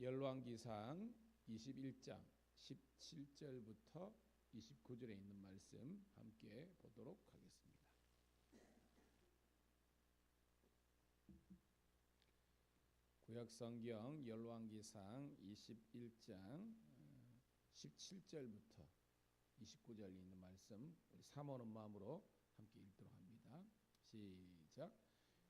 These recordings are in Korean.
열왕기상 21장 17절부터 29절에 있는 말씀 함께 보도록 하겠습니다. 구약성경 열왕기상 21장 17절부터 29절에 있는 말씀 우리 사모하는 마음으로 함께 읽도록 합니다. 시작.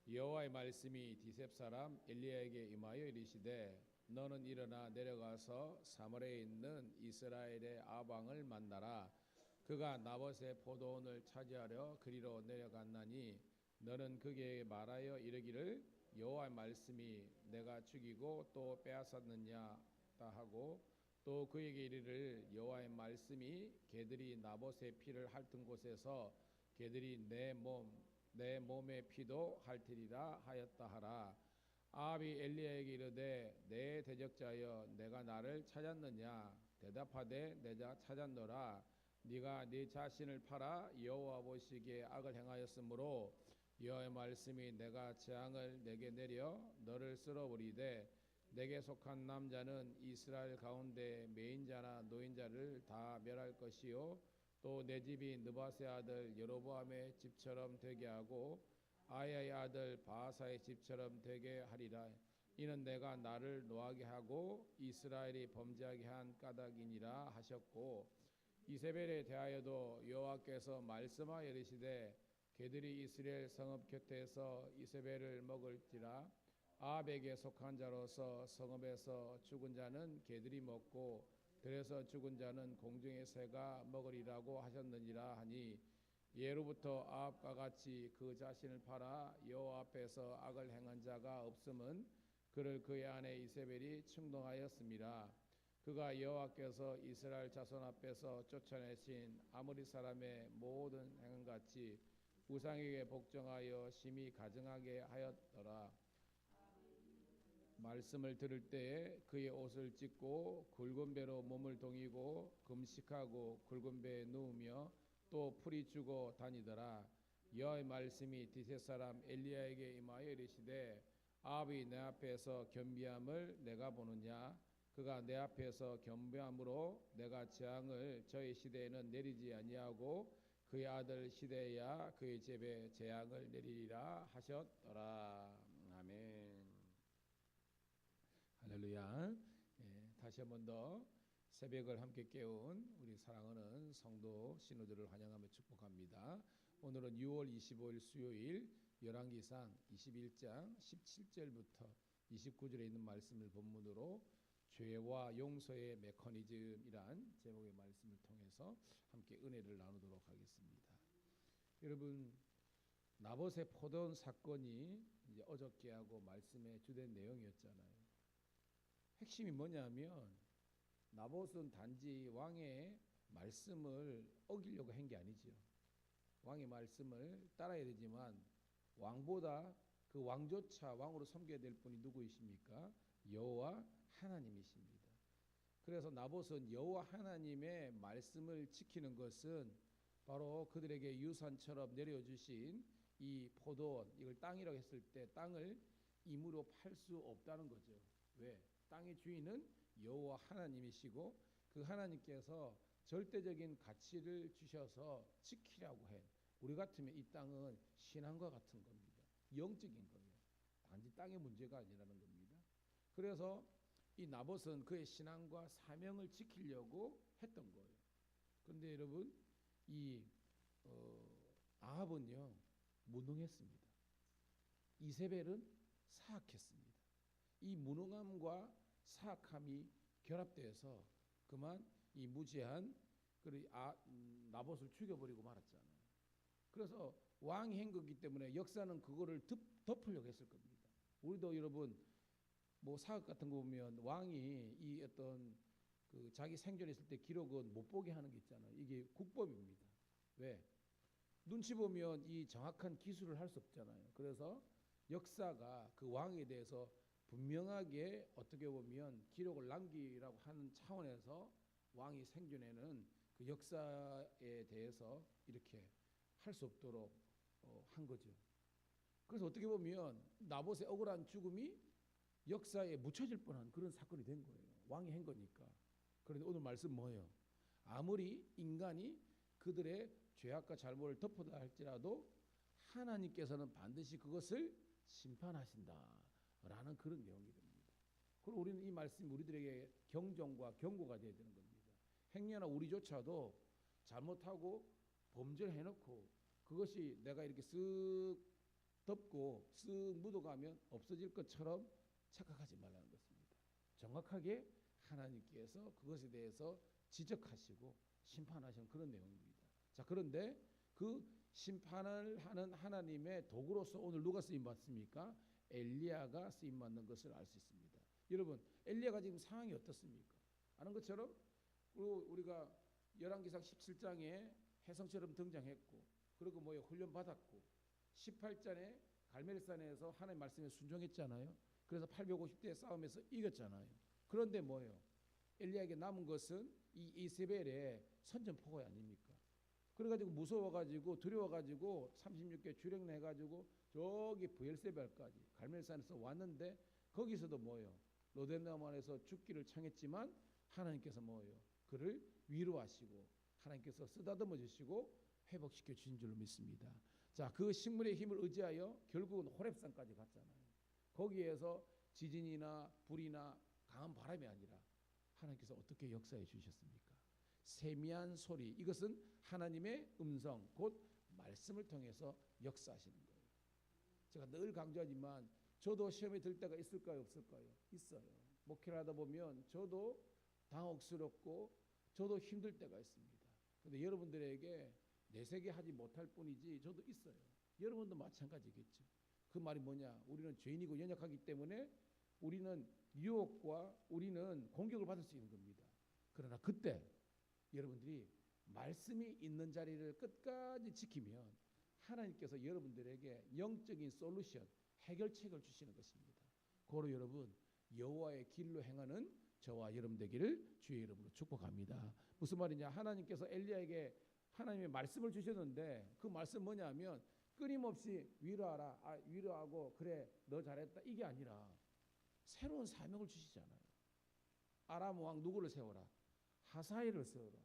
여호와의 말씀이 디셉 사람 엘리야에게 임하여 이르시되 너는 일어나 내려가서 사마리아에 있는 이스라엘의 아방을 만나라. 그가 나봇의 포도원을 차지하려 그리로 내려갔나니 너는 그에게 말하여 이르기를 여호와의 말씀이 내가 죽이고 또 빼앗았느냐 하고 또 그에게 이르기를 여호와의 말씀이 개들이 나봇의 피를 핥은 곳에서 개들이 내 몸의 피도 핥으리라 하였다 하라. 아합이 엘리야에게 이르되 내 대적자여 내가 나를 찾았느냐 대답하되 내가 찾았노라. 네가 네 자신을 팔아 여호와 보시기에 악을 행하였으므로 여호와의 말씀이 내가 재앙을 내게 내려 너를 쓸어버리되 내게 속한 남자는 이스라엘 가운데 매인자나 노인자를 다 멸할 것이요 또 내 집이 느바세 아들 여로보암의 집처럼 되게 하고 아야의 아들 바하사의 집처럼 되게 하리라. 이는 내가 나를 노하게 하고 이스라엘이 범죄하게 한 까닭이니라 하셨고 이세벨에 대하여도 여호와께서 말씀하여 이르시되 개들이 이스라엘 성읍 곁에서 이세벨을 먹을지라. 아합에게 속한 자로서 성읍에서 죽은 자는 개들이 먹고 들에서 죽은 자는 공중의 새가 먹으리라고 하셨느니라 하니 예로부터 아합과 같이 그 자신을 팔아 여호와 앞에서 악을 행한 자가 없음은 그를 그의 아내 이세벨이 충동하였습니다. 그가 여호와께서 이스라엘 자손 앞에서 쫓아내신 아모리 사람의 모든 행함같이 우상에게 복종하여 심히 가증하게 하였더라. 말씀을 들을 때에 그의 옷을 찢고 굵은 배로 몸을 동이고 금식하고 굵은 배에 누우며 또 풀이 주고 다니더라. 여호와의 말씀이 디셋 사람 엘리야에게 임하여 이르시되 아합이 내 앞에서 겸비함을 내가 보느냐. 그가 내 앞에서 겸비함으로 내가 재앙을 저의 시대에는 내리지 아니하고 그의 아들 시대에야 그의 집에 재앙을 내리리라 하셨더라. 아멘. 할렐루야. 다시 한 번 더 새벽을 함께 깨운 우리 사랑하는 성도 신우들을 환영하며 축복합니다. 오늘은 6월 25일 수요일 열왕기상 21장 17절부터 29절에 있는 말씀을 본문으로 죄와 용서의 메커니즘이란 제목의 말씀을 통해서 함께 은혜를 나누도록 하겠습니다. 여러분, 나봇의 포도원 사건이 이제 어저께하고 말씀의 주된 내용이었잖아요. 핵심이 뭐냐면 나봇은 단지 왕의 말씀을 어기려고 한 게 아니죠. 왕의 말씀을 따라야 되지만 왕보다 그 왕조차 왕으로 섬겨야 될 분이 누구이십니까? 여호와 하나님이십니다. 그래서 나봇은 여호와 하나님의 말씀을 지키는 것은 바로 그들에게 유산처럼 내려주신 이 포도원, 이걸 땅이라고 했을 때 땅을 임으로 팔 수 없다는 거죠. 왜? 땅의 주인은 여호와 하나님이시고 그 하나님께서 절대적인 가치를 주셔서 지키라고 해. 우리 같으면 이 땅은 신앙과 같은 겁니다. 영적인 거예요. 단지 땅의 문제가 아니라는 겁니다. 그래서 이 나봇은 그의 신앙과 사명을 지키려고 했던 거예요. 그런데 여러분, 이 아합은요 무능했습니다. 이세벨은 사악했습니다. 이 무능함과 사악함이 결합되어서 그만 이 무지한 나봇을 죽여버리고 말았잖아요. 그래서 왕이 한 거기 때문에 역사는 그거를 덮으려고 했을 겁니다. 우리도 여러분 뭐 사극 같은 거 보면 왕이 이 어떤 그 자기 생존했을 때 기록은 못 보게 하는 게 있잖아요. 이게 국법입니다. 왜? 눈치 보면 이 정확한 기술을 할 수 없잖아요. 그래서 역사가 그 왕에 대해서 분명하게 어떻게 보면 기록을 남기라고 하는 차원에서 왕이 생존에는 그 역사에 대해서 이렇게 할 수 없도록 한 거죠. 그래서 어떻게 보면 나봇의 억울한 죽음이 역사에 묻혀질 뻔한 그런 사건이 된 거예요. 왕이 한 거니까. 그런데 오늘 말씀 뭐예요? 아무리 인간이 그들의 죄악과 잘못을 덮어다 할지라도 하나님께서는 반드시 그것을 심판하신다라는 그런 내용이 됩니다. 그리고 우리는 이 말씀이 우리들에게 경종과 경고가 되어야 되는 겁니다. 행여나 우리조차도 잘못하고 범죄를 해놓고 그것이 내가 이렇게 쓱 덮고 쓱 묻어가면 없어질 것처럼 착각하지 말라는 것입니다. 정확하게 하나님께서 그것에 대해서 지적하시고 심판하시는 그런 내용입니다. 자, 그런데 그 심판을 하는 하나님의 도구로서 오늘 누가 쓰임 받습니까? 엘리야가 쓰임 받는 것을 알 수 있습니다. 여러분, 엘리야가 지금 상황이 어떻습니까? 아는 것처럼 우리가 열왕기상 17장에 혜성처럼 등장했고, 그리고 훈련 받았고, 18장에 갈멜산에서 하나님의 말씀에 순종했잖아요. 그래서 850대 싸움에서 이겼잖아요. 그런데 뭐예요? 엘리야에게 남은 것은 이 이세벨의 선전포고 아닙니까? 그래가지고 무서워가지고 두려워가지고 36개 주력내가지고 저기 브엘세벨까지 갈멜산에서 왔는데 거기서도 뭐예요? 로데나만에서 죽기를 청했지만 하나님께서 뭐예요? 그를 위로하시고 하나님께서 쓰다듬어 주시고 회복시켜 주신 줄로 믿습니다. 자, 그 식물의 힘을 의지하여 결국은 호렙산까지 갔잖아요. 거기에서 지진이나 불이나 강한 바람이 아니라 하나님께서 어떻게 역사해 주셨습니까? 세미한 소리, 이것은 하나님의 음성, 곧 말씀을 통해서 역사하시는 거예요. 제가 늘 강조하지만 저도 시험에 들 때가 있을까요, 없을까요? 있어요. 목회를 하다 보면 저도 당혹스럽고 저도 힘들 때가 있습니다. 그런데 여러분들에게 내세게 하지 못할 뿐이지 저도 있어요. 여러분도 마찬가지겠죠. 그 말이 뭐냐? 우리는 죄인이고 연약하기 때문에 우리는 유혹과 우리는 공격을 받을 수 있는 겁니다. 그러나 그때 여러분들이 말씀이 있는 자리를 끝까지 지키면 하나님께서 여러분들에게 영적인 솔루션, 해결책을 주시는 것입니다. 고로 여러분, 여호와의 길로 행하는 저와 여러분 되기를 주의 이름으로 축복합니다. 무슨 말이냐? 하나님께서 엘리야에게 하나님의 말씀을 주셨는데 그 말씀 뭐냐면 끊임없이 위로하라, 위로하고 그래 너 잘했다 이게 아니라 새로운 사명을 주시잖아요. 아람 왕 누구를 세워라? 하사엘을 세워라.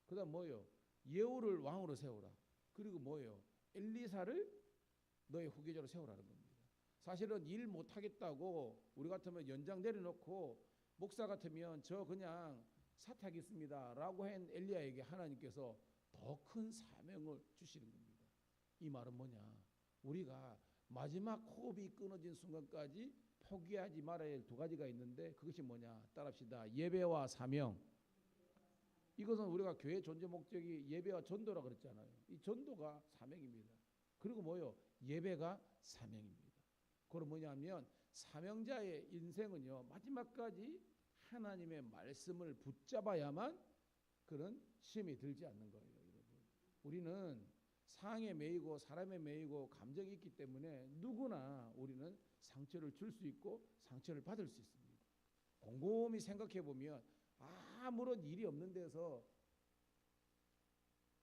그 다음 뭐예요? 예후를 왕으로 세워라. 그리고 뭐예요? 엘리사를 너의 후계자로 세우라는 겁니다. 사실은 일 못하겠다고 우리 같으면 연장 내려놓고 목사 같으면 저 그냥 사퇴하겠습니다 라고 한 엘리야에게 하나님께서 더 큰 사명을 주시는 겁니다. 이 말은 뭐냐? 우리가 마지막 호흡이 끊어진 순간까지 포기하지 말아야 할 두 가지가 있는데 그것이 뭐냐? 따라합시다. 예배와 사명. 이것은 우리가 교회 존재 목적이 예배와 전도라 그랬잖아요. 이 전도가 사명입니다. 그리고 뭐요? 예배가 사명입니다. 그럼 뭐냐면 사명자의 인생은요 마지막까지 하나님의 말씀을 붙잡아야만 그런 시험이 들지 않는 거예요, 여러분. 우리는 상에 매이고 사람에 매이고 감정이 있기 때문에 누구나 우리는 상처를 줄 수 있고 상처를 받을 수 있습니다. 곰곰이 생각해 보면 아무런 일이 없는 데서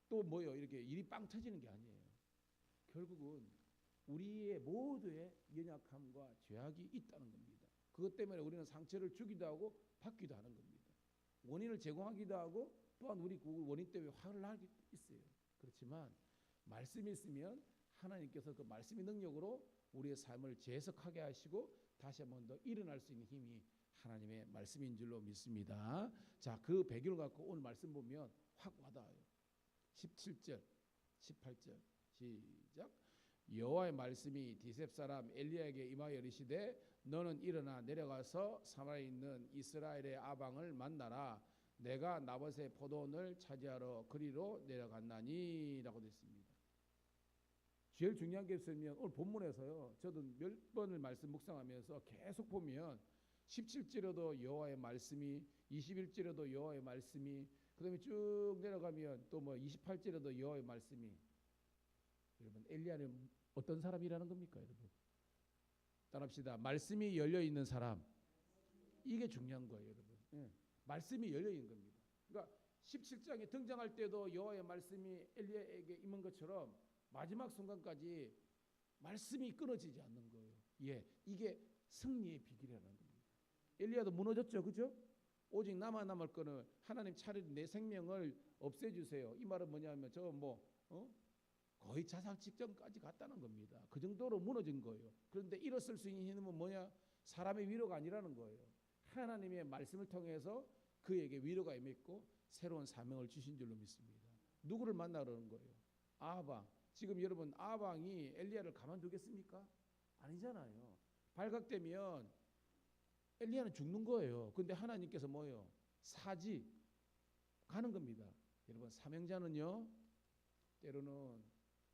또 뭐요? 이렇게 일이 빵 터지는 게 아니에요. 결국은 우리의 모두의 연약함과 죄악이 있다는 겁니다. 그것 때문에 우리는 상처를 주기도 하고 받기도 하는 겁니다. 원인을 제공하기도 하고 또한 우리 그 원인 때문에 화를 나기도 있어요. 그렇지만 말씀이 있으면 하나님께서 그 말씀의 능력으로 우리의 삶을 재해석하게 하시고 다시 한 번 더 일어날 수 있는 힘이 하나님의 말씀인 줄로 믿습니다. 자, 그 배경을 갖고 오늘 말씀 보면 확 와닿아요. 17절, 18절 시작. 여호와의 말씀이 디셉 사람 엘리야에게 임하여 이르시되 너는 일어나 내려가서 사마리아에 있는 이스라엘의 아방을 만나라. 내가 나봇의 포도원을 차지하러 그리로 내려갔나니 라고 됐습니다. 제일 중요한 게 있으면 오늘 본문에서요 저도 몇 번을 말씀 묵상하면서 계속 보면 17절에도 여호와의 말씀이 21절에도 여호와의 말씀이 그 다음에 쭉 내려가면 또 28절에도 여호와의 말씀이. 여러분 엘리야는 어떤 사람이라는 겁니까 여러분? 따라합시다. 말씀이 열려있는 사람. 이게 중요한 거예요 여러분. 예. 말씀이 열려있는 겁니다. 그러니까 17장에 등장할 때도 여호와의 말씀이 엘리야에게 임한 것처럼 마지막 순간까지 말씀이 끊어지지 않는 거예요. 예, 이게 승리의 비결이라는 겁니다. 엘리야도 무너졌죠, 그죠? 오직 남을 거는 하나님 차라리 내 생명을 없애주세요. 이 말은 뭐냐면 거의 자살 직전까지 갔다는 겁니다. 그 정도로 무너진 거예요. 그런데 일어설 수 있는 힘은 뭐냐? 사람의 위로가 아니라는 거예요. 하나님의 말씀을 통해서 그에게 위로가 임했고 새로운 사명을 주신 줄로 믿습니다. 누구를 만나려는 거예요? 아방. 지금 여러분 아방이 엘리야를 가만두겠습니까? 아니잖아요. 발각되면 엘리야는 죽는 거예요. 근데 하나님께서 뭐예요? 사지 가는 겁니다. 여러분 사명자는요 때로는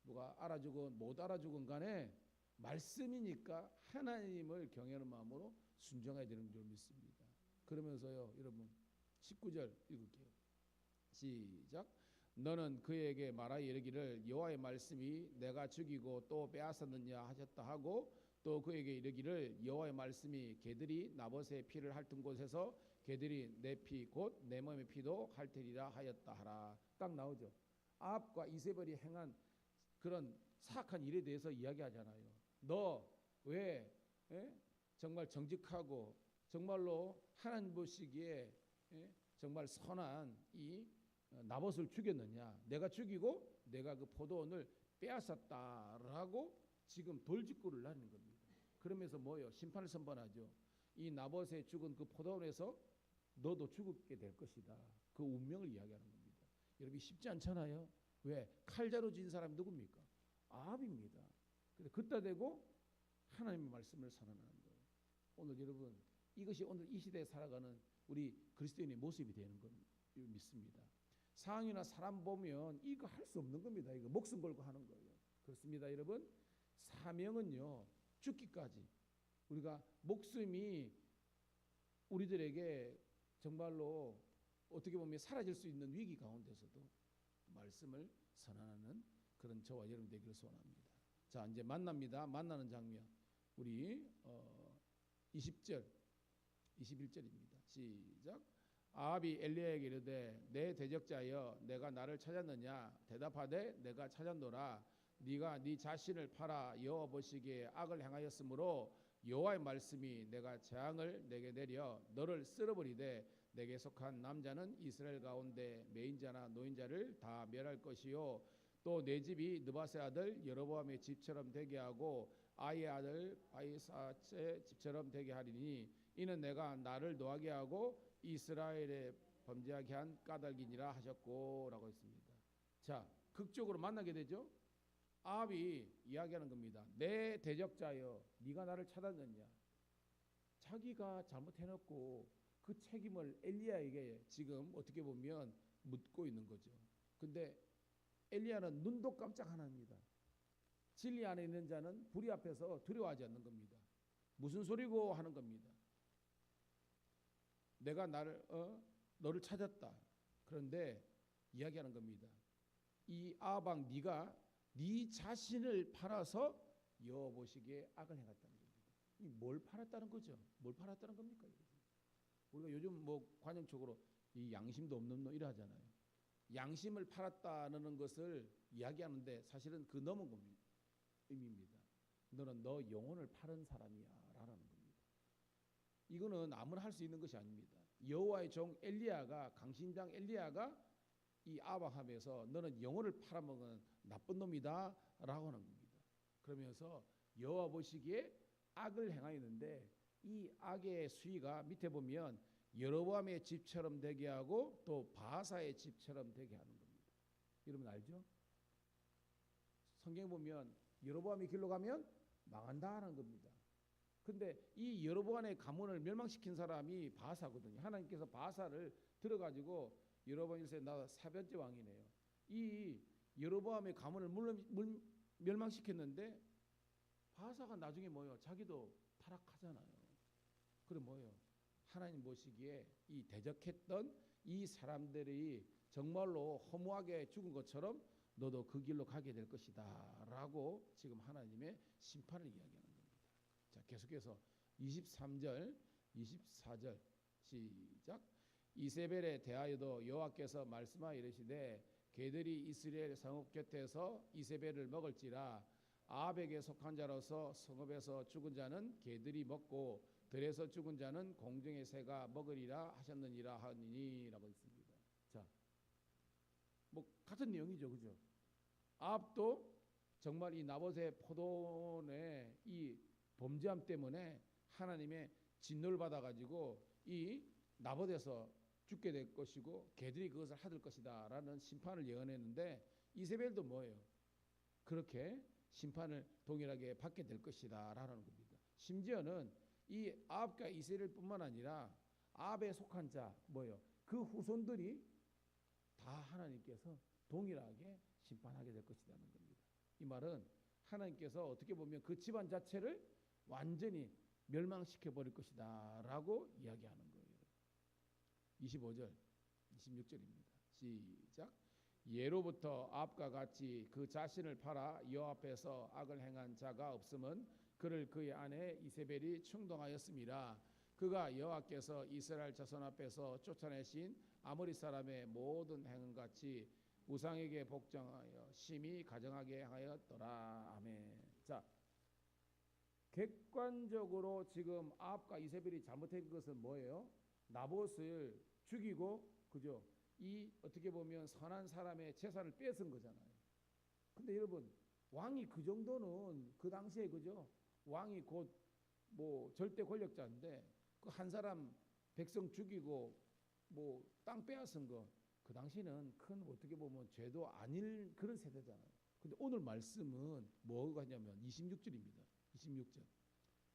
누가 알아주건 못 알아주건 간에 말씀이니까 하나님을 경외하는 마음으로 순종해야 되는 줄 믿습니다. 그러면서요 여러분 19절 읽을게요. 시작. 너는 그에게 말하여 이르기를 여호와의 말씀이 내가 죽이고 또 빼앗았느냐 하셨다 하고 또 그에게 이르기를 여호와의 말씀이 개들이 나봇의 피를 핥은 곳에서 개들이 내 피 곧 내 몸의 피도 핥으리라 하였다 하라. 딱 나오죠. 아합과 이세벨이 행한 그런 사악한 일에 대해서 이야기하잖아요. 너 왜 정말 정직하고 정말로 하나님 보시기에 정말 선한 이 나봇을 죽였느냐? 내가 죽이고 내가 그 포도원을 빼앗았다라고 지금 돌직구를 날리는 겁니다. 그러면서 뭐요? 심판을 선포하죠. 이 나봇에 죽은 그 포도원에서 너도 죽게 될 것이다. 그 운명을 이야기하는 겁니다. 여러분 쉽지 않잖아요. 왜? 칼자루 진 사람이 누굽니까? 아합입니다. 그래서 긋다 대고 하나님의 말씀을 선언하는 거예요. 오늘 여러분 이것이 오늘 이 시대에 살아가는 우리 그리스도인의 모습이 되는 걸 믿습니다. 상황이나 사람 보면 이거 할 수 없는 겁니다. 이거 목숨 걸고 하는 거예요. 그렇습니다, 여러분. 사명은요 죽기까지 우리가 목숨이 우리들에게 정말로 어떻게 보면 사라질 수 있는 위기 가운데서도 말씀을 선언하는 그런 저와 여러분 되기를 소원합니다. 자 이제 만납니다. 만나는 장면 우리 20절 21절입니다. 시작. 아합이 엘리야에게 이르되 내 대적자여 내가 나를 찾았느냐 대답하되 내가 찾았노라. 네가 네 자신을 팔아 여호와 보시기에 악을 행하였으므로 여호와의 말씀이 내가 재앙을 내게 내려 너를 쓸어버리되 내게 속한 남자는 이스라엘 가운데 매인자나 노인자를 다 멸할 것이요 또 내 집이 느바세 아들 여로보암의 집처럼 되게 하고 아이의 아들 바이사의 집처럼 되게 하리니 이는 내가 나를 노하게 하고 이스라엘에 범죄하게 한 까닭이니라 하셨고 라고 했습니다. 자 극적으로 만나게 되죠. 아합이 이야기하는 겁니다. 내 대적자여 네가 나를 찾았느냐. 자기가 잘못해놓고 그 책임을 엘리야에게 지금 어떻게 보면 묻고 있는 거죠. 근데 엘리야는 눈도 깜짝 안 합니다. 진리 안에 있는 자는 불의 앞에서 두려워하지 않는 겁니다. 무슨 소리고 하는 겁니다. 내가 너를 찾았다. 그런데 이야기하는 겁니다. 이 아방 네가 네 자신을 팔아서 여호와 보시기에 악을 행했다는 겁니다. 이 뭘 팔았다는 거죠? 뭘 팔았다는 겁니까? 우리가 요즘 관용적으로 이 양심도 없는 놈 이래 하잖아요. 양심을 팔았다는 것을 이야기하는데 사실은 그 넘은 겁니다. 의미입니다. 너는 너 영혼을 팔은 사람이야 라는 겁니다. 이거는 아무나 할 수 있는 것이 아닙니다. 여호와의 종 엘리야가 강신장 엘리야가 이 아방함에서 너는 영혼을 팔아먹은 나쁜 놈이다 라고 하는 겁니다. 그러면서 여호와 보시기에 악을 행하였는데 이 악의 수위가 밑에 보면 여로보암의 집처럼 되게 하고 또 바하사의 집처럼 되게 하는 겁니다. 여러분 알죠? 성경 보면 여로보암의 길로 가면 망한다 하는 겁니다. 근데 이 여로보암의 가문을 멸망시킨 사람이 바하사거든요. 하나님께서 바하사를 들어가지고 여로보암 1세 나 4번째 왕이네요. 이 여로보암의 가문을 멸망시켰는데 바하사가 나중에 뭐예요? 자기도 타락하잖아요. 그럼 뭐예요? 하나님 보시기에 이 대적했던 이 사람들이 정말로 허무하게 죽은 것처럼 너도 그 길로 가게 될 것이다 라고 지금 하나님의 심판을 이야기하는 겁니다. 자 계속해서 23절 24절 시작. 이세벨에 대하여도 여호와께서 말씀하여 이르시되 개들이 이스라엘 성읍 곁에서 이세벨을 먹을지라. 아합에게 속한 자로서 성읍에서 죽은 자는 개들이 먹고 들에서 죽은 자는 공중의 새가 먹으리라 하셨느니라 하니라고 있습니다. 자, 뭐 같은 내용이죠, 그죠? 아합도 정말 이 나봇의 포도원의 이 범죄함 때문에 하나님의 진노를 받아가지고 이 나봇에서 죽게 될 것이고 개들이 그것을 had을 것이다라는 심판을 예언했는데 이세벨도 뭐예요? 그렇게 심판을 동일하게 받게 될 것이다라는 겁니다. 심지어는 이 아합과 이세벨뿐만 아니라 아합에 속한 자 뭐예요? 그 후손들이 다 하나님께서 동일하게 심판하게 될 것이라는 겁니다. 이 말은 하나님께서 어떻게 보면 그 집안 자체를 완전히 멸망시켜 버릴 것이다 라고 이야기하는 거예요. 25절 26절입니다. 시작. 예로부터 아합과 같이 그 자신을 팔아 여호와 앞에서 악을 행한 자가 없음은 그를 그의 아내 이세벨이 충동하였음이라. 그가 여호와께서 이스라엘 자손 앞에서 쫓아내신 아모리 사람의 모든 행음같이 우상에게 복종하여 심히 가증하게 하였더라. 아멘. 자, 객관적으로 지금 아합과 이세벨이 잘못한 것은 뭐예요? 나봇을 죽이고, 그죠? 이 어떻게 보면 선한 사람의 재산을 뺏은 거잖아요. 근데 여러분, 왕이 그 정도는 그 당시에, 그죠? 왕이 곧 뭐 절대 권력자인데 그 한 사람 백성 죽이고 뭐 땅 빼앗은 거, 그 당시는 큰 어떻게 보면 죄도 아닐 그런 세대잖아요. 근데 오늘 말씀은 뭐가 하냐면 26절입니다. 26절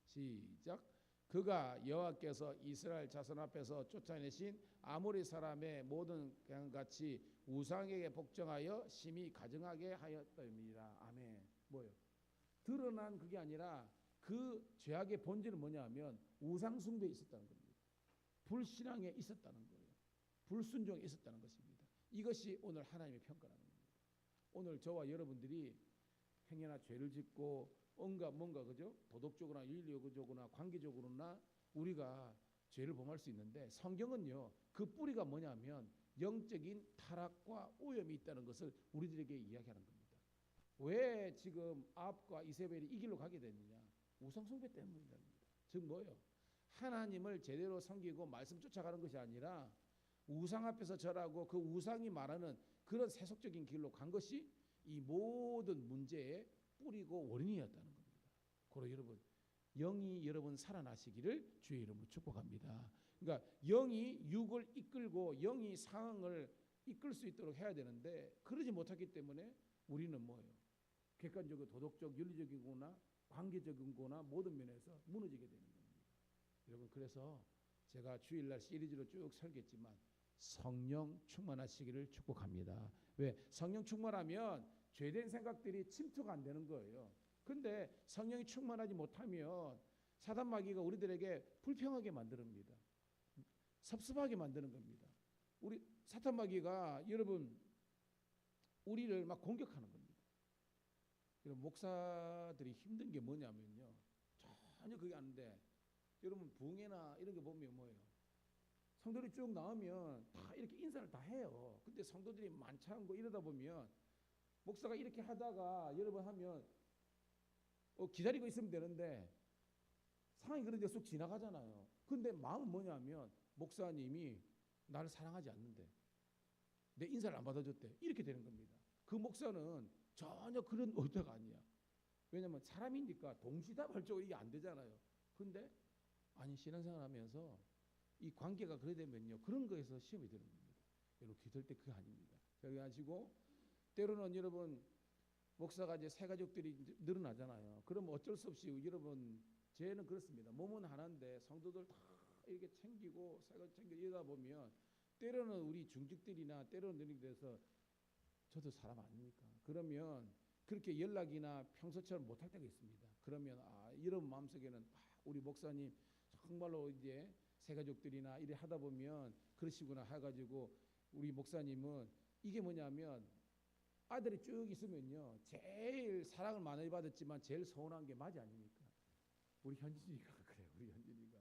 시작. 그가 여호와께서 이스라엘 자손 앞에서 쫓아내신 아모리 사람의 모든 같이 우상에게 복종하여 심히 가증하게 하였더니라. 아멘. 뭐요? 드러난 그게 아니라 그 죄악의 본질은 뭐냐면 우상 숭배에 있었다는 겁니다. 불신앙에 있었다는 거예요. 불순종에 있었다는 것입니다. 이것이 오늘 하나님의 평가라는 겁니다. 오늘 저와 여러분들이 행여나 죄를 짓고 온갖 뭔가 그죠? 도덕적으로나 윤리적으로나 관계적으로나 우리가 죄를 범할 수 있는데 성경은요 그 뿌리가 뭐냐면 영적인 타락과 오염이 있다는 것을 우리들에게 이야기하는 겁니다. 왜 지금 아합과 이세벨이 이 길로 가게 됐느냐? 우상숭배 때문이랍니다. 즉 뭐예요? 하나님을 제대로 섬기고 말씀 쫓아가는 것이 아니라 우상 앞에서 절하고 그 우상이 말하는 그런 세속적인 길로 간 것이 이 모든 문제의 뿌리고 원인이었다는 겁니다. 그러므로 여러분 영이 여러분 살아나시기를 주의 이름으로 축복합니다. 그러니까 영이 육을 이끌고 영이 상황을 이끌 수 있도록 해야 되는데 그러지 못하기 때문에 우리는 뭐예요? 객관적이고 도덕적 윤리적인 거나 관계적인 거나 모든 면에서 무너지게 되는 겁니다. 여러분 그래서 제가 주일날 시리즈로 쭉 설겠지만 성령 충만하시기를 축복합니다. 왜? 성령 충만하면 죄된 생각들이 침투가 안 되는 거예요. 근데 성령이 충만하지 못하면 사단 마귀가 우리들에게 불평하게 만듭니다. 섭섭하게 만드는 겁니다. 우리 사탄 마귀가 여러분 우리를 막 공격하는 겁니다. 여러분 목사들이 힘든 게 뭐냐면요. 전혀 그게 아닌데 여러분 부흥회나 이런 거 보면 뭐예요? 성도들이 쭉 나오면 다 이렇게 인사를 다 해요. 근데 성도들이 많지 않고 이러다 보면 목사가 이렇게 하다가 여러분 하면 기다리고 있으면 되는데 상황이 그런데 쑥 지나가잖아요. 근데 마음은 뭐냐면 목사님이 나를 사랑하지 않는데 내 인사를 안 받아줬대. 이렇게 되는 겁니다. 그 목사는 전혀 그런 의도가 아니야. 왜냐면 사람이니까 동시다발적으로 이게 안 되잖아요. 근데 아니 신앙생활 하면서 이 관계가 그래 되면요 그런 거에서 시험이 되는 겁니다. 여러분 기도할 때 그거 아닙니다. 그래가지고 때로는 여러분 목사가 이제 새 가족들이 늘어나잖아요. 그럼 어쩔 수 없이 여러분 죄는 그렇습니다. 몸은 하나인데 성도들 다 이렇게 챙기고 새 가족 챙겨 이러다 보면 때로는 우리 중직들이나 때로는 이렇게 돼서 저도 사람 아닙니까? 그러면 그렇게 연락이나 평소처럼 못할 때가 있습니다. 그러면 이런 마음속에는 우리 목사님 정말로 이제 새 가족들이나 이래 하다 보면 그러시구나 해가지고 우리 목사님은 이게 뭐냐면 아들이 쭉 있으면요 제일 사랑을 많이 받았지만 제일 서운한 게 맞이 아닙니까? 우리 현진이가 그래요. 우리 현진이가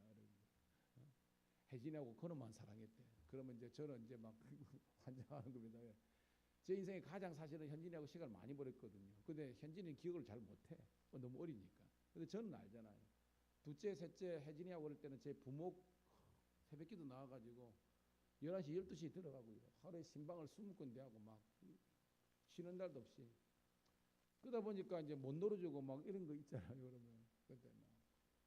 혜진이하고 그놈만 사랑했대. 그러면 이제 저는 이제 막 환장하는 겁니다. 제 인생에 가장 사실은 현진이하고 시간을 많이 보냈거든요. 근데 현진이는 기억을 잘 못해. 너무 어리니까. 근데 저는 알잖아요. 둘째, 셋째 혜진이하고 그럴 때는 제 부모 새벽기도 나와가지고 11시, 12시 들어가고요. 하루에 신방을 20건 대하고 막 쉬는 날도 없이. 그러다 보니까 이제 못 놀아주고 막 이런 거 있잖아요. 그러면. 근데 막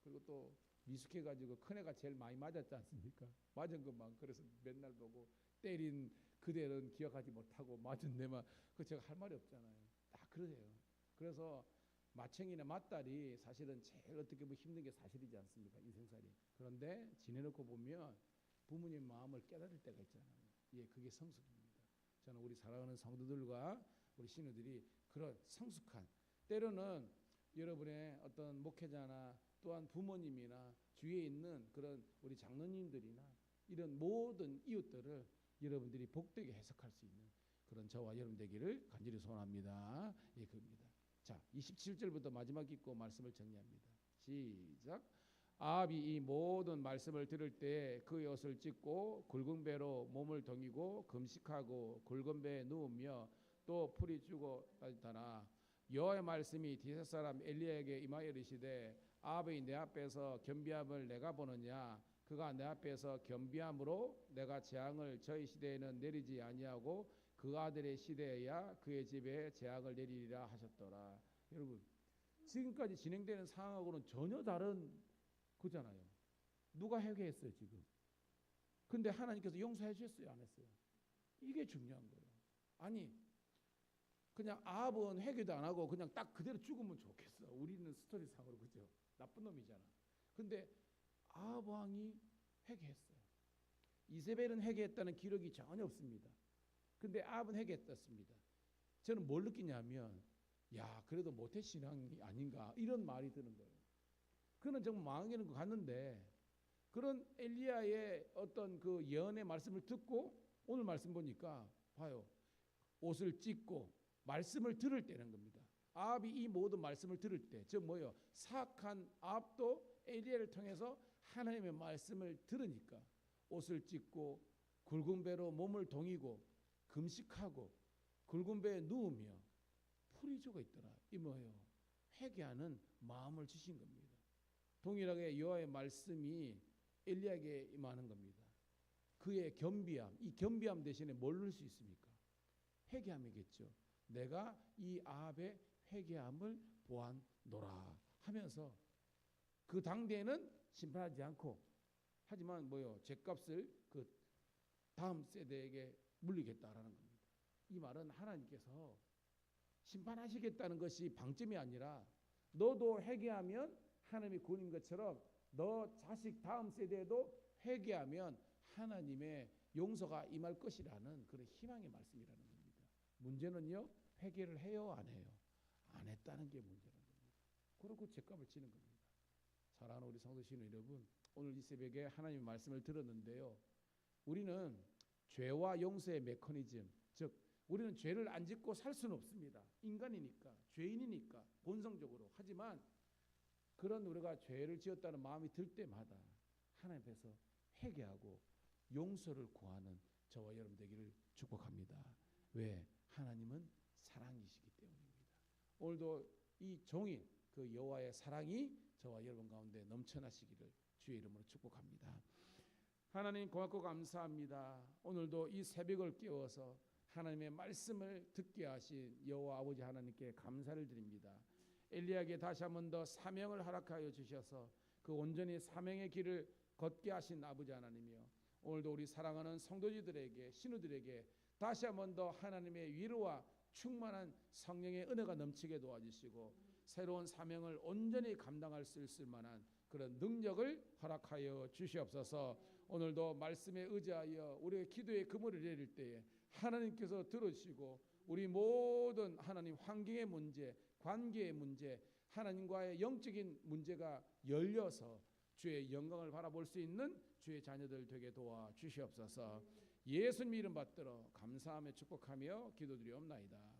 그리고 또 미숙해가지고 큰애가 제일 많이 맞았지 않습니까? 맞은 것만 그래서 맨날 보고 때린 그대는 기억하지 못하고 맞은 내만 그 제가 할 말이 없잖아요. 다 그러세요. 그래서 맏형이나 맏딸이 사실은 제일 어떻게 보면 힘든 게 사실이지 않습니까? 인생살이. 그런데 지내놓고 보면 부모님 마음을 깨달을 때가 있잖아요. 예, 그게 성숙입니다. 저는 우리 사랑하는 성도들과 우리 신우들이 그런 성숙한 때로는 여러분의 어떤 목회자나 또한 부모님이나 주위에 있는 그런 우리 장로님들이나 이런 모든 이웃들을 여러분들이 복되게 해석할 수 있는 그런 저와 여러분 되기를 간절히 소원합니다. 예, 그겁니다. 자, 27절부터 마지막 읽고 말씀을 정리합니다. 시작. 아합이 이 모든 말씀을 들을 때 그의 옷을 찢고 굵은 배로 몸을 동이고 금식하고 굵은 배에 누우며 또 풀이 죽어 따지더라. 여호와의 말씀이 디셋 사람 엘리야에게 임하여 이르시되 아합이 내 앞에서 겸비함을 내가 보느냐 그가 내 앞에서 겸비함으로 내가 재앙을 저희 시대에는 내리지 아니하고 그 아들의 시대에야 그의 집에 재앙을 내리리라 하셨더라. 여러분 지금까지 진행되는 상황하고는 전혀 다른 그잖아요. 누가 회개했어요 지금? 근데 하나님께서 용서해 주셨어요 안 했어요? 이게 중요한 거예요. 아니 그냥 아합은 회개도 안 하고 그냥 딱 그대로 죽으면 좋겠어. 우리는 스토리상으로 그죠? 나쁜 놈이잖아. 근데 아합 왕이 회개했어요. 이세벨은 회개했다는 기록이 전혀 없습니다. 근데 아합은 회개했습니다. 저는 뭘 느끼냐면 야 그래도 모태신앙이 아닌가 이런 말이 드는 거예요. 그는 정말 망하는 것 같는데 그런 엘리야의 어떤 그 예언의 말씀을 듣고 오늘 말씀 보니까 봐요. 옷을 찢고 말씀을 들을 때는 겁니다. 아합이 이 모든 말씀을 들을 때, 즉 뭐요? 사악한 아합도 엘리야를 통해서 하나님의 말씀을 들으니까 옷을 찢고 굵은 배로 몸을 동이고 금식하고 굵은 배에 누우며 풀이 죽어 있더라. 이 뭐예요? 회개하는 마음을 주신 겁니다. 동일하게 여호와의 말씀이 엘리야에게 임하는 겁니다. 그의 겸비함, 이 겸비함 대신에 뭘 넣을 수 있습니까? 회개함이겠죠. 내가 이 아합의 회개함을 보았노라 하면서 그 당대에는 심판하지 않고 하지만 뭐요? 죄값을 그 다음 세대에게 물리겠다라는 겁니다. 이 말은 하나님께서 심판하시겠다는 것이 방점이 아니라 너도 회개하면 하나님이 구원인 것처럼 너 자식 다음 세대에도 회개하면 하나님의 용서가 임할 것이라는 그런 희망의 말씀이라는 겁니다. 문제는요 회개를 해요 안 해요? 안 했다는 게 문제라는 겁니다. 그리고 죄값을 지는 겁니다. 사랑하는 우리 성도 신우 여러분, 오늘 이 새벽에 하나님의 말씀을 들었는데요, 우리는 죄와 용서의 메커니즘, 즉 우리는 죄를 안 짓고 살 수는 없습니다. 인간이니까, 죄인이니까 본성적으로. 하지만 그런 우리가 죄를 지었다는 마음이 들 때마다 하나님 앞에서 회개하고 용서를 구하는 저와 여러분 되기를 축복합니다. 왜? 하나님은 사랑이시기 때문입니다. 오늘도 이 종인 그 여호와의 사랑이 저와 여러분 가운데 넘쳐나시기를 주의 이름으로 축복합니다. 하나님 고맙고 감사합니다. 오늘도 이 새벽을 깨워서 하나님의 말씀을 듣게 하신 여호와 아버지 하나님께 감사를 드립니다. 엘리야에게 다시 한 번 더 사명을 허락하여 주셔서 그 온전히 사명의 길을 걷게 하신 아버지 하나님이여, 오늘도 우리 사랑하는 성도들에게 신우들에게 다시 한 번 더 하나님의 위로와 충만한 성령의 은혜가 넘치게 도와주시고 새로운 사명을 온전히 감당할 수 있을 만한 그런 능력을 허락하여 주시옵소서. 오늘도 말씀에 의지하여 우리의 기도의 그물을 내릴 때에 하나님께서 들으시고 우리 모든 하나님 환경의 문제, 관계의 문제, 하나님과의 영적인 문제가 열려서 주의 영광을 바라볼 수 있는 주의 자녀들 되게 도와주시옵소서. 예수님 이름 받들어 감사하며 축복하며 기도드리옵나이다.